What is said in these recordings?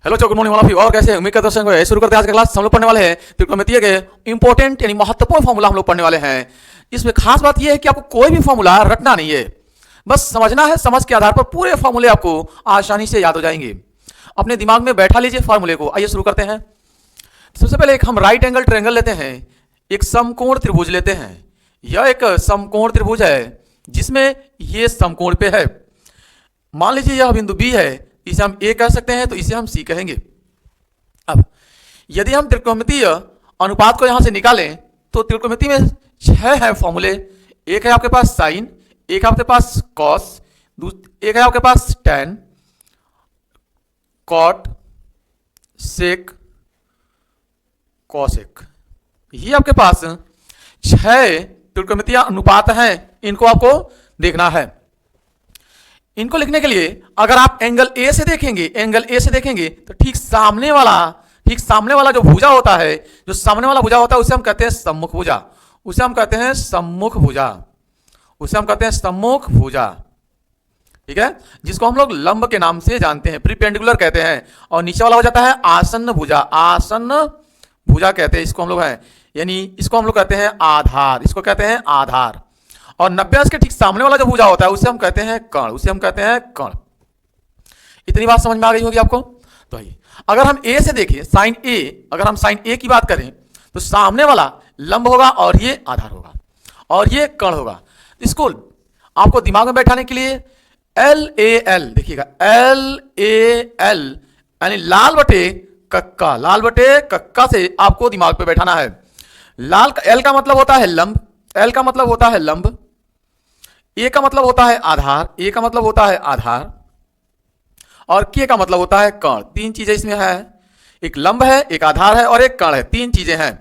Hello good morning all of you. और कैसे उम्मीद करते हैं शुरू करते हैं आज का क्लास। हम लोग पढ़ने वाले हैं त्रिकोणमितीय के इंपॉर्टेंट यानी महत्वपूर्ण फॉर्मूला हम लोग पढ़ने वाले हैं। इसमें खास बात यह है कि आपको कोई भी फॉर्मूला रटना नहीं है, बस समझना है। समझ के आधार पर पूरे फॉर्मूले आपको आसानी से याद हो जाएंगे। अपने दिमाग में बैठा लीजिए फॉर्मूले को। आइए शुरू करते हैं। सबसे पहले एक हम राइट एंगल ट्रायंगल लेते हैं, एक समकोण त्रिभुज लेते हैं। यह एक समकोण त्रिभुज है जिसमें ये समकोण पे है। मान लीजिए यह बिंदु बी है, इसे हम ए कह सकते हैं, तो इसे हम सी कहेंगे। अब यदि हम त्रिकोणमितीय अनुपात को यहां से निकालें तो त्रिकोणमिति में 6 है फॉर्मूले। एक है आपके पास साइन, एक है आपके पास कॉस, एक है आपके पास टैन, कॉट, सेक, कॉसेक। ये आपके पास 6 त्रिकोणमितीय अनुपात हैं। इनको आपको देखना है। इनको लिखने के लिए अगर आप एंगल ए से देखेंगे तो ठीक सामने वाला जो भुजा होता है, जो सामने वाला भुजा होता है उसे हम कहते हैं सम्मुख भुजा। उसे हम कहते हैं सम्मुख भुजा। ठीक है, जिसको हम लोग लंब के नाम से जानते हैं, प्रीपेंडिकुलर कहते हैं। और नीचे वाला हो जाता है आसन्न भुजा कहते हैं इसको हम लोग है, यानी इसको हम लोग कहते हैं आधार। और 90 अंश के ठीक सामने वाला जो भुजा होता है उसे हम कहते हैं कर्ण। इतनी बात समझ में आ गई होगी आपको। तो आइए अगर हम ए से देखें, अगर हम साइन ए की बात करें तो सामने वाला लंब होगा और ये आधार होगा और ये कर्ण होगा। इसको आपको दिमाग में बैठाने के लिए LAL देखिएगा, LAL यानी लाल बटे कक्का से आपको दिमाग पे बैठाना है। L का मतलब होता है लंब, L का मतलब होता है लंब, A का मतलब होता है आधार, और K का मतलब होता है कर्ण। 3 चीजें इसमें है, एक लंब है, एक आधार है और एक कर्ण है। 3 चीजें हैं।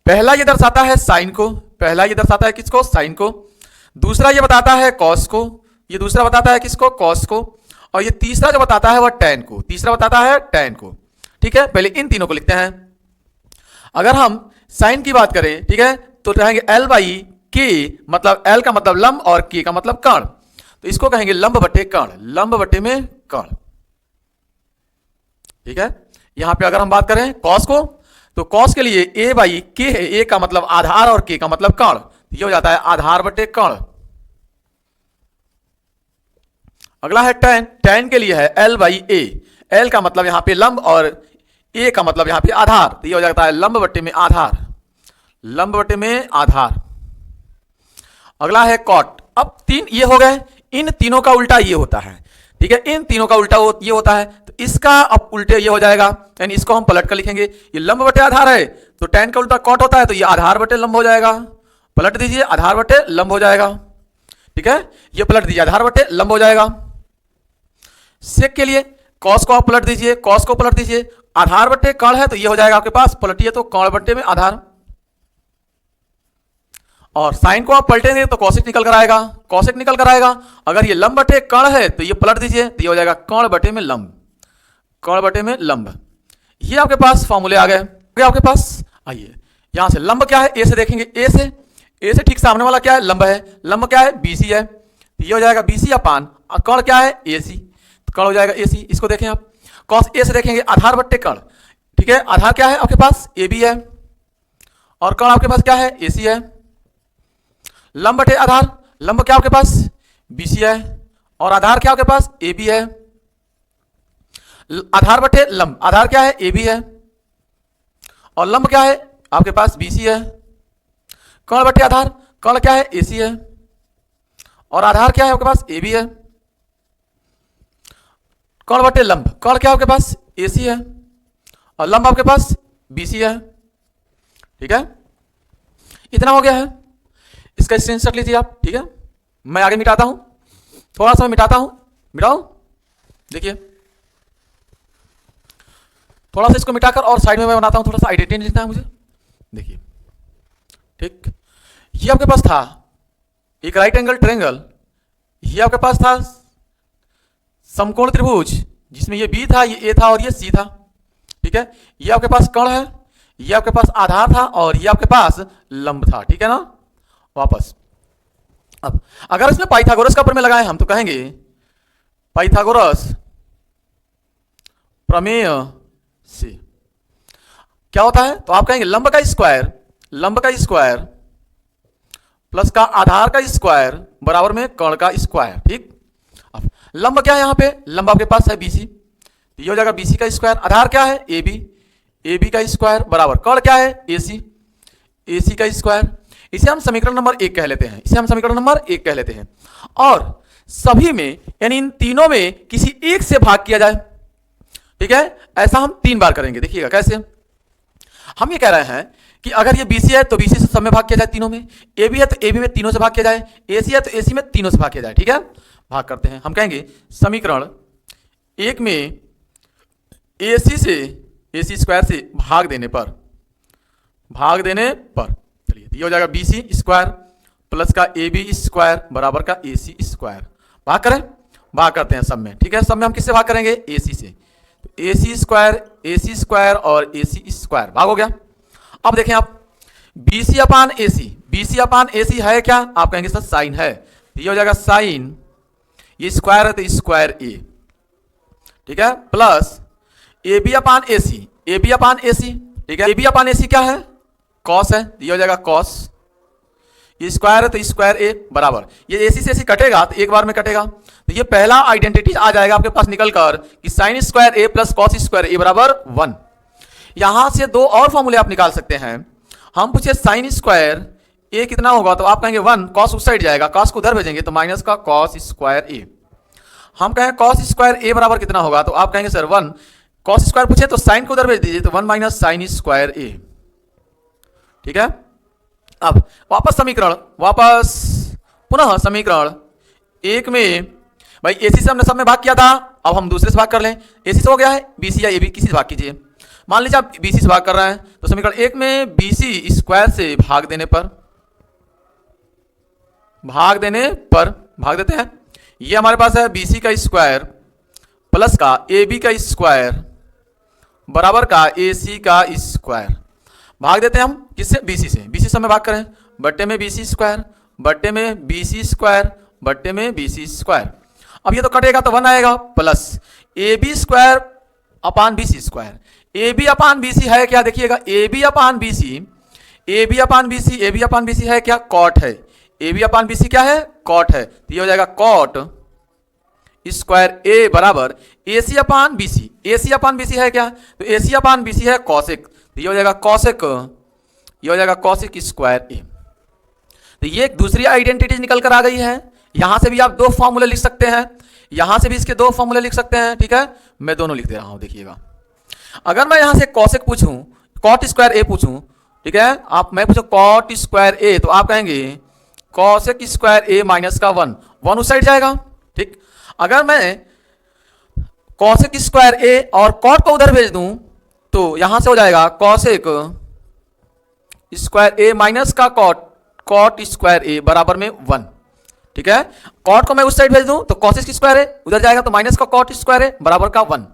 पहला ये दर्शाता है साइन को, किसको? साइन को। दूसरा ये बताता है कॉस को, ये दूसरा बताता है किसको? कॉस को। और ये तीसरा जो बताता है वह टैन को। ठीक है, पहले इन तीनों को लिखते हैं। अगर हम साइन की बात करें, ठीक है, तो रहेंगे L बाई के, मतलब L का मतलब लंब और K का मतलब कर्ण। तो इसको कहेंगे लंब बटे में कर्ण। ठीक है, यहां पे अगर हम बात करें कॉस को, तो कॉस के लिए A बाई के है, A का मतलब आधार और K का मतलब कर्ण। ये हो जाता है आधार बटे कर्ण। अगला है टैन के लिए है L बाई A, L का मतलब यहां पे लंब और A का मतलब यहां पे आधार। तो ये हो जाता है लंब बटे में आधार। अगला है कॉट। अब 3 ये हो गए, इन तीनों का उल्टा ये होता है। ठीक है, इन तीनों का उल्टा ये होता है, तो इसका अब उल्टे ये हो जाएगा, यानी इसको हम पलट कर लिखेंगे। ये लंब बटे आधार है तो टैन का उल्टा कॉट होता है, तो ये आधार बटे लंब हो जाएगा। पलट दीजिए, आधार बटे लंब हो जाएगा। ठीक है, ये पलट दीजिए, आधार बटे लंब हो जाएगा। सेक के लिए कॉस को आप पलट दीजिए, आधार बटे कर्ण है तो ये हो जाएगा आपके पास, पलटिए तो कर्ण बटे में आधार। और साइन को आप पलटेंगे तो कॉसेक निकल कर आएगा। अगर ये लंब बटे कर्ण है तो ये पलट दीजिए, तो ये हो जाएगा कर्ण बटे में लंब। ये आपके पास फॉर्मूले आ गए आपके पास। आइए यहां से लंब क्या है, ए से देखेंगे। ए से ठीक सामने वाला क्या है? लंब है। लंब क्या है? BC है। तो ये हो जाएगा BC अपान, कर्ण क्या है? AC, तो कर्ण हो जाएगा AC। इसको देखें आप, कॉस ए से देखेंगे आधार बट्टे कर्ण। ठीक है, आधार क्या है आपके पास? AB है और कर्ण आपके पास क्या है? AC है। लंब बटे आधार, लंब क्या आपके पास? BC है और आधार क्या आपके पास? AB है। आधार बटे लंब, आधार क्या है? AB है और लंब क्या है आपके पास? BC है। कर्ण बटे आधार, कर्ण क्या है? AC है और आधार क्या है आपके पास? AB है। कर्ण बटे लंब, कर्ण क्या आपके पास? AC है और लंब आपके पास BC है। ठीक है, इतना हो गया है। इसका स्क्रीनशॉट लीजिए आप। ठीक है, मैं आगे मिटाता हूं, थोड़ा सा मिटाता हूं। मिटाओ, देखिए थोड़ा सा इसको मिटाकर और साइड में मैं बनाता हूं, थोड़ा सा आइडेंटिटी लिखना है मुझे। देखिए, ठीक, ये आपके पास था एक राइट एंगल ट्रायंगल, ये आपके पास था समकोण त्रिभुज जिसमें ये B था, ये A था और ये C था। ठीक है, ये आपके पास कर्ण है, ये आपके पास आधार था और ये आपके पास लंब था। ठीक है ना। वापस अब अगर इसमें पाइथागोरस का प्रमेय लगाएं हम तो कहेंगे पाइथागोरस प्रमेय से क्या होता है, तो आप कहेंगे लंब का स्क्वायर प्लस का आधार का स्क्वायर बराबर में कर्ण का स्क्वायर। ठीक, अब लंब क्या है, यहां पे लंब आपके पास है BC, ये हो जाएगा BC का स्क्वायर, आधार क्या है AB का स्क्वायर बराबर कर्ण क्या है AC का स्क्वायर। इसे हम समीकरण नंबर 1 कह लेते हैं, और सभी में यानी इन तीनों में किसी एक से भाग किया जाए। ठीक है, ऐसा हम 3 बार करेंगे। देखिएगा कैसे, हम ये कह रहे हैं कि अगर ये BC है तो BC से सब में भाग किया जाए तीनों में, AB है तो AB में तीनों से भाग किया जाए, AC है तो AC में तीनों से भाग किया जाए। ठीक है, भाग करते हैं। हम कहेंगे समीकरण 1 में AC स्क्वायर से भाग देने पर चलिए ये हो जाएगा BC स्क्वायर प्लस का AB स्क्वायर बराबर का AC स्क्वायर। भाग करते हैं सब में। ठीक है, सब में हम किससे भाग करेंगे, AC से, तो AC स्क्वायर और AC स्क्वायर भाग हो गया। अब देखें आप BC अपान AC है क्या, आप कहेंगे सर साइन है, तो ये हो जाएगा साइन, ये स्क्वायर है तो स्क्वायर A। ठीक है, प्लस AB अपान AC, ठीक है, AB अपान AC क्या है, कॉस है, ये हो जाएगा कॉस, ये स्क्वायर है तो स्क्वायर A बराबर, ये AC से AC कटेगा तो एक बार में कटेगा, तो ये पहला आइडेंटिटी आ जाएगा आपके पास निकल कर कि sine square A plus cos square A बराबर 1। यहां से 2 और फॉर्मूले आप निकाल सकते हैं। हम पूछे साइन स्क्वायर A कितना होगा, तो आप कहेंगे 1, कॉस उस साइड जाएगा, कॉस को उधर भेजेंगे तो माइनस का कॉस स्क्वायर A। हम कहें कॉस स्क्वायर A बराबर कितना होगा, तो आप कहेंगे सर 1, कॉस स्क्वायर पूछे तो साइन को उधर भेज दीजिए, तो 1 माइनस साइन स्क्वायर A। ठीक है, अब पुनः समीकरण 1 में भाई AC से हमने सब में भाग किया था, अब हम दूसरे से भाग कर लें। AC से हो गया है, BC या AB किसी से भाग कीजिए। मान लीजिए आप BC से भाग कर रहे हैं, तो समीकरण 1 में BC स्क्वायर से भाग देने देते हैं। ये हमारे पास है BC का स्क्वायर प्लस का AB का स्क्वायर बराबर का AC का स्क्वायर। भाग देते हैं हम किससे, BC से सब में भाग करें, बट्टे में BC स्क्वायर बट्टे में BC स्क्वायर बट्टे में BC स्क्वायर। अब ये तो कटेगा तो 1 आएगा, plus AB square upon BC square. AB अपान BC है क्या, देखिएगा AB अपान BC है क्या, कॉट है। AB अपान BC क्या है, कॉट है, तो ये हो जाएगा कॉट स्क्वायर A बराबर AC अपान BC है क्या, तो AC अपान BC है कॉसेक, तो ये हो जाएगा कॉसेक स्क्वायर A। तो ये एक दूसरी आइडेंटिटी निकल कर आ गई है। यहां से भी आप 2 फॉर्मूले लिख सकते हैं, यहां से भी इसके 2 फॉर्मूले लिख सकते हैं। ठीक है, मैं दोनों लिख दे रहा हूं। देखिएगा, अगर मैं यहां से कॉसेक पूछूं, कॉट स्क्वायर A पूछूं, ठीक है, मैं पूछूं कॉट स्क्वायर A, तो आप कहेंगे कॉसेक स्क्वायर A माइनस का 1 उस साइड जाएगा। ठीक, अगर मैं कॉसेक स्क्वायर A और कॉट को उधर भेज दूं, तो यहां से हो जाएगा कॉसेक स्क्वायर A माइनस का कॉट स्क्वायर A बराबर में 1। ठीक है, कॉट को मैं उस साइड भेज दूं तो कॉसेक स्क्वायर A उधर जाएगा तो माइनस का कॉट स्क्वायर A बराबर का 1।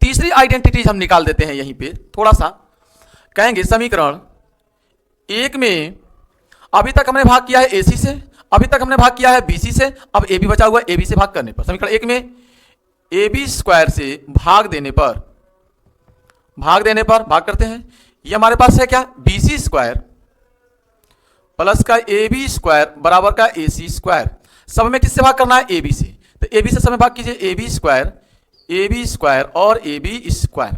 तीसरी आइडेंटिटी हम निकाल देते हैं यहीं पे थोड़ा सा, कहेंगे समीकरण 1 में अभी तक हमने भाग किया है AC से, अभी तक हमने भाग किया है BC से, अब AB बचा हुआ है, AB से भाग करने पर समीकरण 1 में AB स्क्वायर से भाग देने पर भाग करते हैं। ये हमारे पास है क्या, BC स्क्वायर प्लस का AB स्क्वायर बराबर का AC स्क्वायर। सब में किससे भाग करना है, AB से, तो AB से सब में भाग कीजिए, AB स्क्वायर और AB स्क्वायर।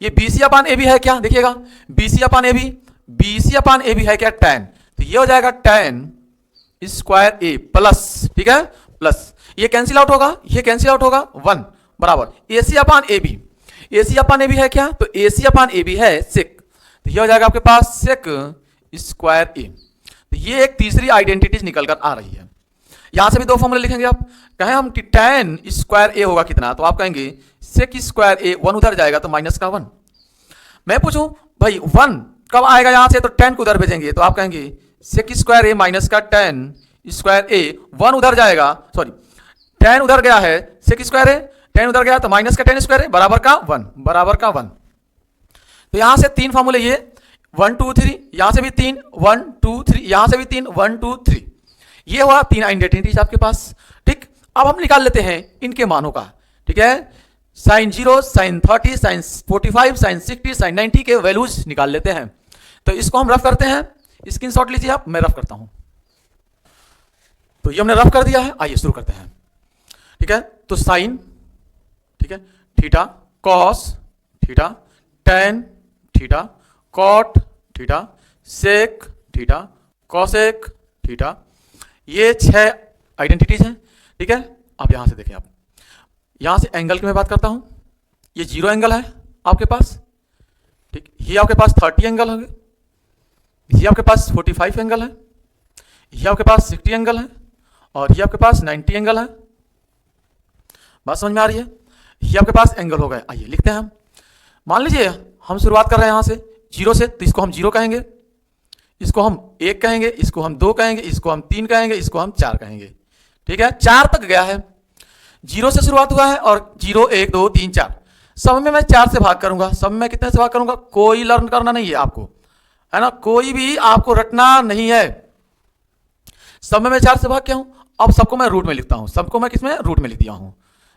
ये BC अपान AB है क्या, देखिएगा BC अपान AB है क्या, tan, तो ये हो जाएगा tan स्क्वायर A प्लस, ठीक है, प्लस ये कैंसिल आउट होगा 1 बराबर AC अपान AB है क्या, तो AC अपान AB है सेक, तो ये हो जाएगा आपके पास सेक स्क्वायर A। तो ये एक तीसरी आइडेंटिटी निकल कर आ रही है। यहां से भी 2 फॉर्मूले लिखेंगे आप, कहें हम कि tan स्क्वायर A होगा कितना, तो आप कहेंगे सेक स्क्वायर A, 1 उधर जाएगा तो माइनस का 1। मैं पूछूं भाई 1 कब आएगा यहां से, तो tan को उधर भेजेंगे, तो आप कहेंगे सेक स्क्वायर A माइनस का tan स्क्वायर A, 1 उधर जाएगा, सॉरी tan उधर गया है, सेक स्क्वायर A tan उधर गया तो माइनस का tan स्क्वायर A बराबर का 1। तो यहां से 3 फॉर्मूले, ये 1 2 3, यहां से भी 3 1 2 3, यहां से भी 3 1 2 3, ये हुआ 3 आइडेंटिटीज आपके पास। ठीक, अब हम निकाल लेते हैं इनके मानों का। ठीक है, sine 0, sine 30, sine 45, sine 60, sine 90 के वैल्यूज निकाल लेते हैं। तो इसको हम रफ करते हैं, स्क्रीनशॉट लीजिए आप, मैं रफ करता हूं। तो ये हमने रफ कर दिया है, आइए शुरू करते हैं। ठीक है, तो साइन, ठीक है, theta, cos theta, tan theta, cot theta, sec theta, cosec theta, ये 6 आइडेंटिटीज हैं। ठीक है, अब यहां से देखें, आप यहां से एंगल की मैं बात करता हूं, ये 0 एंगल है आपके पास, ठीक, ये आपके पास 30 एंगल होंगे, ये आपके पास 45 एंगल है, ये आपके पास 60 एंगल है, और ये आपके पास 90 एंगल है। बात समझ में आ रही है? ये आपके पास एंगल हो गए। आइए लिखते हैं हम। मान लीजिए हम शुरुआत कर रहे हैं यहां से 0 से, तो इसको हम 0 कहेंगे, इसको हम 1 कहेंगे, इसको हम 2 कहेंगे, इसको हम 3 कहेंगे, इसको हम 4 कहेंगे। ठीक है, 4 तक गया है, 0 से शुरुआत हुआ है, और 0, 1, 2, 3, 4, सब में मैं 4 से भाग करूंगा। सब में कितने से भाग करूंगा? कोई लर्न करना नहीं है आपको, है ना, कोई भी आपको रटना नहीं है। सब में मैं 4 से भाग किया हूं। अब सबको मैं रूट में लिखता हूं, सबको मैं किसमें? रूट में लिख दिया हूं,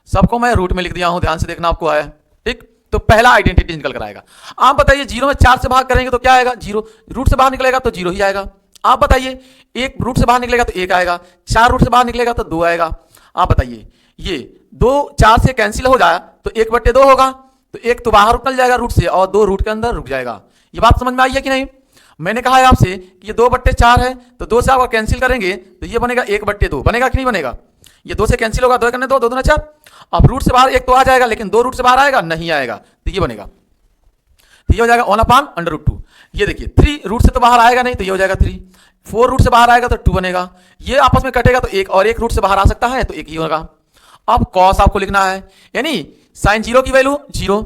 सबको मैं रूट में लिख दिया हूं, ध्यान से देखना आपको है। ठीक, तो पहला आइडेंटिटी निकल कर आएगा। आप बताइए 0 में 4 से भाग करेंगे तो क्या आएगा? 0। रूट से बाहर निकलेगा तो 0 ही आएगा। आप बताइए 1 रूट से बाहर निकलेगा तो 1 आएगा, 4 रूट से बाहर निकलेगा तो 2 आएगा। आप बताइए ये 2 4 से कैंसिल हो जाए तो 1/2 होगा, तो 1 तो बाहर निकल जाएगा रूट से, और 2 रूट के अंदर रुक जाएगा। ये बात समझ में आई है कि नहीं? मैंने कहा है आपसे कि ये 2/4 है, तो 2 से आप कैंसिल करेंगे तो ये बनेगा 1/2, बनेगा कि नहीं बनेगा? ये 2 से कैंसिल होगा, 2 करने 2, 2 दूना 4। अब रूट से बाहर 1 तो आ जाएगा, लेकिन 2 रूट से बाहर आएगा नहीं आएगा, तो ये बनेगा, तो ये हो जाएगा 1/√2। ये देखिए 3 रूट से तो बाहर आएगा नहीं, तो ये हो जाएगा 3। 4 रूट से बाहर आएगा तो 2 बनेगा। ये आपस में कटेगा तो 1, और 1 रूट से बाहर आ सकता है तो 1 ही होगा। अब कॉस आपको लिखना है, यानी साइन 0 की वैल्यू 0,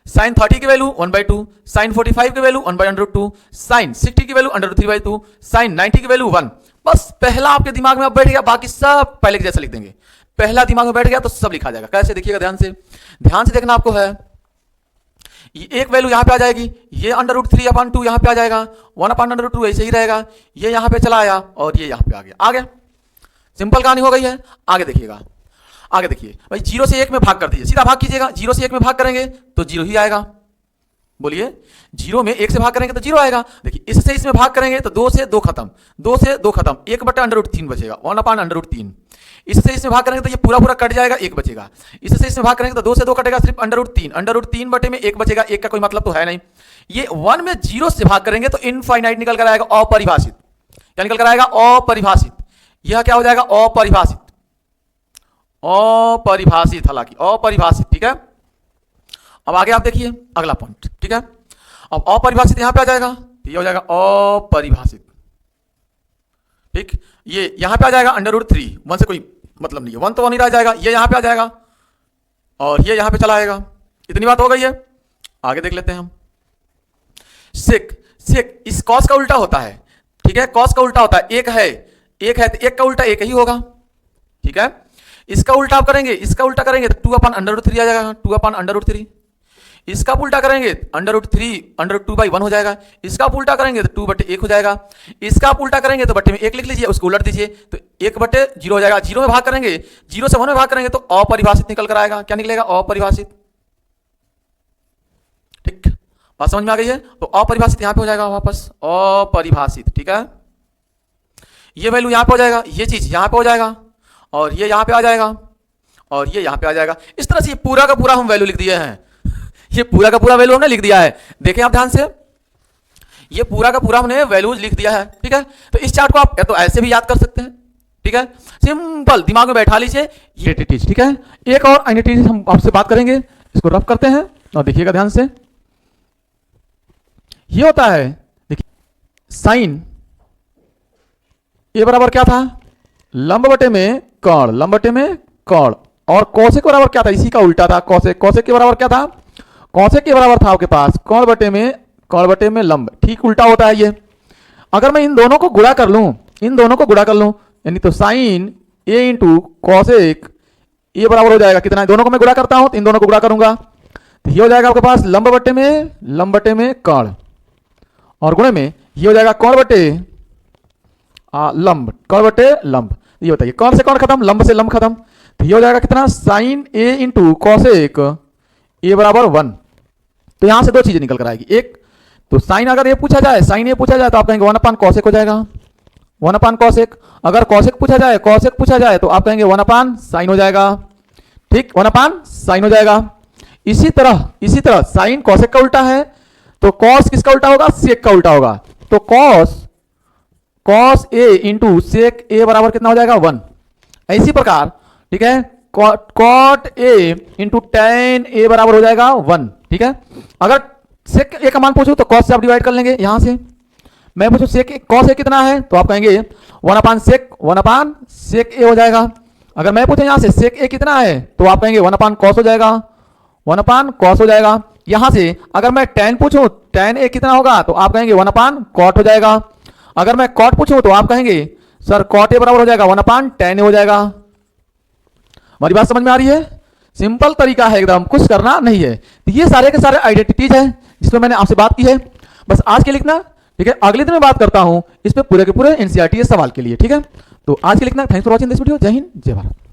साइन 30 की वैल्यू 1/2, साइन 45 की वैल्यू 1/√2, साइन 60 की वैल्यू √3/2, साइन 90 की वैल्यू 1। बस पहला आपके दिमाग में अब बैठ गया, बाकी सब पहले के जैसा लिख देंगे। पहला दिमाग में बैठ गया तो सब लिखा जाएगा। कैसे? देखिएगा, ध्यान से देखना आपको है। ये एक वैल्यू यहां पे आ जाएगी, ये √3/2 यहां पे आ जाएगा, 1/√2 ऐसे ही रहेगा, ये यहां पे चला आया और ये यहां पे आ गया। आ गया, सिंपल कहानी हो गई है। आगे देखिएगा, आगे देखिए भाई, 0 से 1 में भाग कर दीजिए, सीधा भाग कीजिएगा। 0 से 1 में भाग करेंगे तो 0 ही आएगा। बोलिए, 0 में 1 से भाग करेंगे तो 0 आएगा। देखिए, इससे इसमें भाग करेंगे तो 2 से 2 खत्म, 2 से 2 खत्म, 1/√3 बचेगा, 1/√3। इससे इसमें भाग करेंगे तो ये पूरा पूरा कट जाएगा, 1 बचेगा। इससे इसमें भाग करेंगे तो 2 से 2 कटेगा, सिर्फ √3, √3 बटे में 1 बचेगा। 1 का कोई मतलब तो है नहीं। ये 1 में 0 से भाग करेंगे तो इनफाइनाइट निकल कर आएगा, अपरिभाषित। क्या निकल कर आएगा? अपरिभाषित। यह क्या हो जाएगा? अपरिभाषित, अपरिभाषित, हालांकि अपरिभाषित। ठीक है, अब आगे आप देखिए अगला पॉइंट। ठीक है, अब अपरिभाषित यहां पे आ जाएगा, ये हो जाएगा अपरिभाषित। ठीक, ये यहां पे आ जाएगा √3, 1 से कोई मतलब नहीं है, 1 तो 1 ही रह जाएगा। ये यहां पे आ जाएगा और ये यहां पे चला आएगा। इतनी बात हो गई है। आगे देख लेते हैं हम। सेक, सेक इस कॉस का उल्टा होता है। ठीक है, कॉस का उल्टा होता है, एक है तो 1 का उल्टा 1 ही होगा। ठीक है, इसका उल्टा आप करेंगे, इसका उल्टा करेंगे तो 2/√3 आ जाएगा, 2/√3। इसका उल्टा करेंगे √3 √2/1 हो जाएगा। इसका उल्टा करेंगे तो 2/1 हो जाएगा। इसका उल्टा करेंगे तो बट्टे में 1 लिख लीजिए, उसको उलट दीजिए तो 1/0 हो जाएगा। 0 में भाग करेंगे, 0 से 1 में भाग करेंगे तो अपरिभाषित निकल कर आएगा। क्या निकलेगा? अपरिभाषित। ठीक, बात समझ में आ गई है? तो अपरिभाषित यहां पे हो जाएगा वापस, अपरिभाषित। ठीक है, ये वैल्यू यहां पे हो जाएगा, ये चीज यहां पे हो जाएगा, और ये यहां पे आ जाएगा, और ये यहां पे आ जाएगा। इस तरह से ये पूरा का पूरा हम वैल्यू लिख दिए हैं। ये पूरा का पूरा वैल्यू हमने लिख दिया है। देखें आप ध्यान से, ये पूरा का पूरा हमने वैल्यूज लिख दिया है। ठीक है, तो इस चार्ट को आप या तो ऐसे भी याद कर सकते हैं। ठीक है, सिंपल दिमाग में बैठा लीजिए ये आइडेंटिटीज। ठीक है, एक और आइडेंटिटीज हम आपसे बात करेंगे, इसको रफ करते हैं और देखिएगा ध्यान से। ये होता है, देखिए, साइन ए बराबर क्या था? लंब बटे में कर्ण, लंब बटे में कर्ण। और कोसेक बराबर क्या था? इसी का उल्टा था, कोसेक। कोसेक के बराबर क्या था? कोसेक के बराबर था आपके पास कर्ण बटे में लंब। ठीक उल्टा होता है ये। अगर मैं इन दोनों को गुणा कर लूं, इन दोनों को गुणा कर लूं, यानी तो साइन ए इंटू कोसेक ये बराबर हो जाएगा कितना? दोनों को मैं गुणा करता हूं तो इन दोनों को गुणा करूंगा तो ये हो जाएगा आपके पास लंब बटे में कर्ण, और गुणे में ये हो जाएगा कर्ण बटे लंब। ये बताइए, कर्ण से कर्ण खत्म, लंब से लंब खत्म, तो ये हो जाएगा कितना? Sine A into cosec A बराबर 1। तो यहां से दो चीजें निकल कर आएगी, एक तो साइन अगर ये पूछा जाए, साइन ये पूछा जाए तो आप कहेंगे 1 अपान कॉसेक हो जाएगा, 1 अपान कॉसेक। अगर कॉसेक पूछा जाए, कॉसेक पूछा जाए तो आप कहेंगे 1 अपान साइन हो जाएगा, ठीक, 1 अपान साइन हो जाएगा। इसी तरह साइन कॉसेक का उल्टा है, तो कॉस किसका उल्टा होगा, सेक का उल्टा होगा। तो कॉस ए इंटू सेक ए बराबर कितना हो जाएगा 1। इसी प्रकार ठीक है कॉट ए इंटू टेन ए बराबर हो जाएगा 1, ठीक है। अगर सेक ए का मान पूछूं तो कॉस से आप डिवाइड कर लेंगे, यहां से मैं पूछूं सेक कॉस ए कितना है तो आप कहेंगे 1 अपान सेक ए हो जाएगा। अगर मैं पूछूं यहां से सेक ए कितना है तो आप कहेंगे 1 अपान कॉस हो जाएगा, 1 अपान कॉस हो जाएगा। यहां से अगर मैं टेन पूछूं टेन ए कितना होगा तो आप कहेंगे 1 अपान कॉट हो जाएगा। अगर मैं कॉट पूछूं तो आप कहेंगे सर कॉट ए बराबर हो जाएगा 1 अपान टेन ए हो जाएगा। हमारी बात समझ में आ रही है? सिंपल तरीका है एकदम, कुछ करना नहीं है। तो ये सारे के सारे आइडेंटिटीज हैं जिसमें मैंने आपसे बात की है। बस आज के लिखना, ठीक है। अगले दिन मैं बात करता हूं इस पे पूरे के पूरे एनसीईआरटी सवाल के लिए, ठीक है। तो आज के लिखना। Thanks for watching this video. जय हिंद, जय भारत।